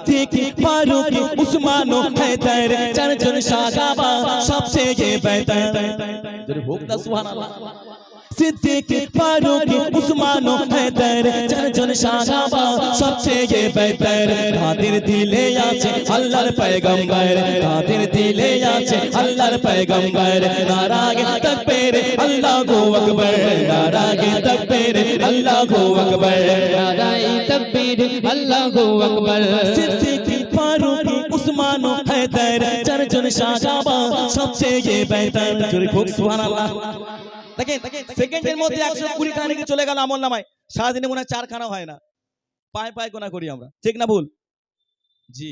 সিদ্দিক ফারুক উসমান ও হায়দার চারজন সাহাবা সবচেয়ে বেহতর জোরে হোক না সুবহানাল্লাহ সিদ্দিক ফারুক উসমান ও হায়দার চারজন সাহাবা সবচেয়ে বেহতর তাদের দিলে আছে আল্লাহর পয়গম্বর তাদের দিলে আছে আল্লাহর পয়গম্বর নারায়ে তাকবীর আল্লাহু আকবার নারায়ে তাকবীর আল্লাহু আকবার নারায়ে তাকবীর আল্লাহু আকবার সিদ্দিক ফারুক উসমান ও হায়দার চারজন সাহাবা সবচেয়ে বেহতর জোরে হোক সুবহানাল্লাহ দেখেন সেকেন্ডের মধ্যে 120 খানা কি চলে গেল আমলনামায় সারাদিনে মনে হয় 4 খানা হয় না পায়ে পায়ে গোনা করি আমরা ঠিক না ভুল জি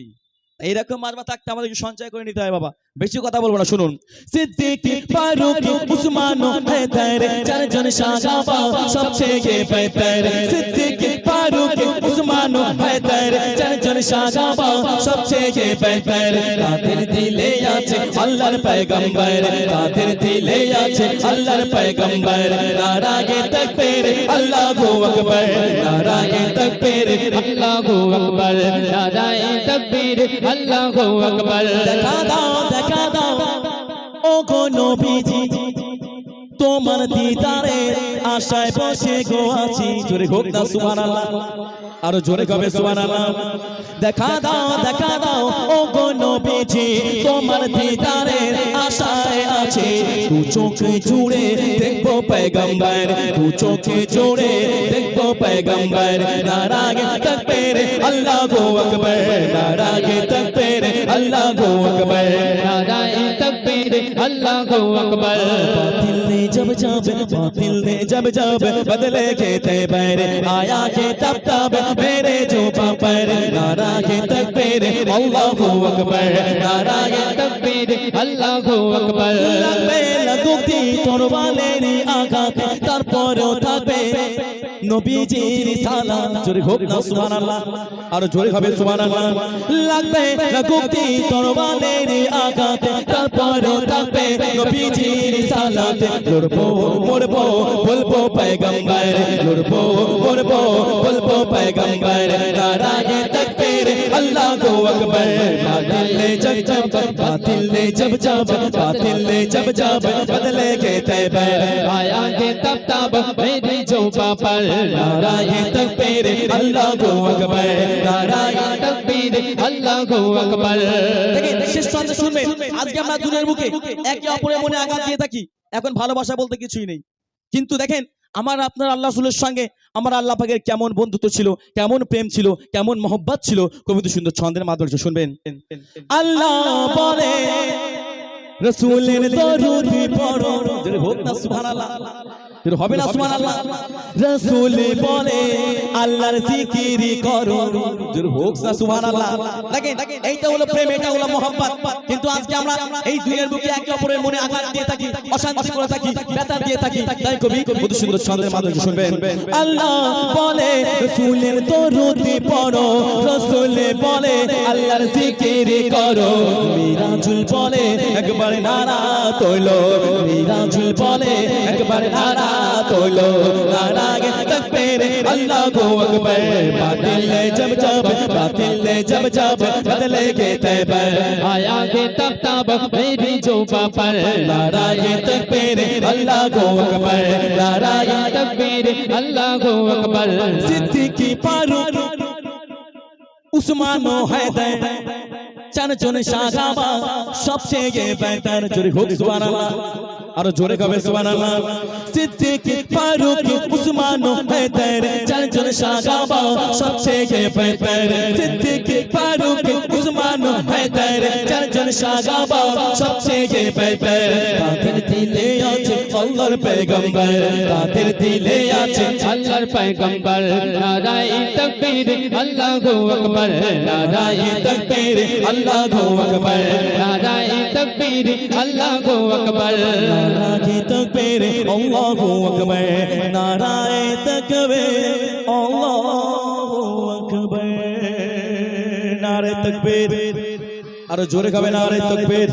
এইরকম মাজমা থাকতে আমাদের সঞ্চয় করে নিতে হয় বাবা বেশি কথা বলবো না শুনুন সিদ্দিক ফারুক উসমান ও হায়দার চারজন সাহাবা সবচেয়ে বেহতর সিদ্দিক ফারুক উসমান ও হায়দার চারজন সাহাবা সবচেয়ে বেহতর তাদের দিলে আছে আল্লাহর পয়গম্বর তাদের দিলে আছে আল্লাহর পয়গম্বর নারায়ে তাকবীর আল্লাহু আকবার নারায়ে তাকবীর আল্লাহু আকবার নারায়ে তাকবীর আল্লাহু আকবার দেখা দাও ও গো নবীজি তোমার দিদারের আশায় বসে গো আছি জোরে হোক না সুবহানাল্লাহ আরো জোরে কবে সুবহানাল্লাহ দেখা দাও ও গো নবীজি তোমার দিদারের আশায় আছে দু চোখে জুড়ে দেখবো পয়গম্বর দু চোখে জুড়ে দেখবো পয়গম্বর নারায়ে তাকবীর আল্লাহু আকবার নারায়ে তাকবীর আল্লাহু আকবার নারায়ে তাকবীর আল্লাহু আকবার बातिल ने जब बदले के तैबर आया के तब मेरे जुबा पर नाराये तकबीर अल्लाहु अकबर नाराये तकबीर अल्लाहु अकबर लगबे लगुती तोरवालेरी आघाते तारपरও থাকবে নবীজির সালাম জোরে হোক না সুবহানাল্লাহ আর জোরে হবে সুবহানাল্লাহ লাগবে লাগুতি তরবালের আঘাতে তারপরও থাকবে নবীজির সালাতে লড়বো মরবো বলবো পয়গম্বর লড়বো মরবো বলবো পয়গম্বর নারায়ে তাকবীর আল্লাহু আকবার बातिल ने जब बदले के तैबर आया के तब मेरी जुबा पर नाराये तकबीर अल्लाहु अकबर नाराये तकबीर अल्लाहु अकबर দেখেন শেষ কথা শুনবেন আজকে আমরা দুনিয়ার বুকে একে অপরের মনে আঘাত দিয়ে থাকি এখন ভালোবাসা বলতে কিছুই নেই কিন্তু দেখেন আমার আপনার আল্লাহ রাসূলের সঙ্গে আমার আল্লাহ পাকের কেমন বন্ধুত্ব ছিল কেমন প্রেম ছিল কেমন মহব্বত ছিল কবিতা সুন্দর ছন্দের মাধ্যমে শুনবেন আল্লাহ বলে রাসূলের দরুদ পড়ো জোরে হোক না সুবহানাল্লাহ জোরে হবে না সুবহানাল্লাহ রাসূল বলে আল্লাহর জিকির করো জোরে হোক না সুবহানাল্লাহ দেখেন এইটা হলো প্রেম এটা হলো মহব্বত কিন্তু আজকে আমরা এই দুনিয়ার বুকে একে অপরের মনে আঘাত দিয়ে থাকি অশান্তি করে থাকি ব্যথা দিয়ে থাকি তাই কবি কত সুন্দর ছন্দের মাধ্যমে শুনবেন আল্লাহ বলে রাসূলের দরুদ পড়ো রাসূল বলে আল্লাহর জিকির করো মিরাজুল বলে একবার নারা তোলো মিরাজুল বলে একবার নারা তোলো নারায়ে তাকবীর আল্লাহু আকবার बातिल ने जब बदले के तैबर आया के तब मेरी जुबा पर नाराये तकबीर अल्लाहु अकबर नाराये तकबीर अल्लाहु अकबर सिद्दीक फारूक उस्मान ও হায়দার চারজন সাহাবা সবচেয়ে বেহতর জোরে হোক সুবহানাল্লাহ আর জোরে কবে সুবহানাল্লাহ সিদ্দিক ফারুক উসমান ও হায়দার চারজন সাহাবা সবচেয়ে বেহতর সিদ্দিক ফারুক উসমান ও হায়দার চারজন সাহাবা সবচেয়ে বেহতর তাদের দিলে আছে আল্লাহর পয়গম্বর তাদের দিলে আছে আল্লাহর পয়গম্বর নারায়ে তাকবীর আল্লাহু আকবার নারায়ে তাকবীর আল্লাহু আকবার নারায়ে তাকবীর আল্লাহু আকবার নারায়ে তাকবীর আল্লাহু আকবার নারায়ে তাকবীর আল্লাহু আকবার নারায়ে তাকবীর আর জোরে গাবে নারায়ে তাকবীর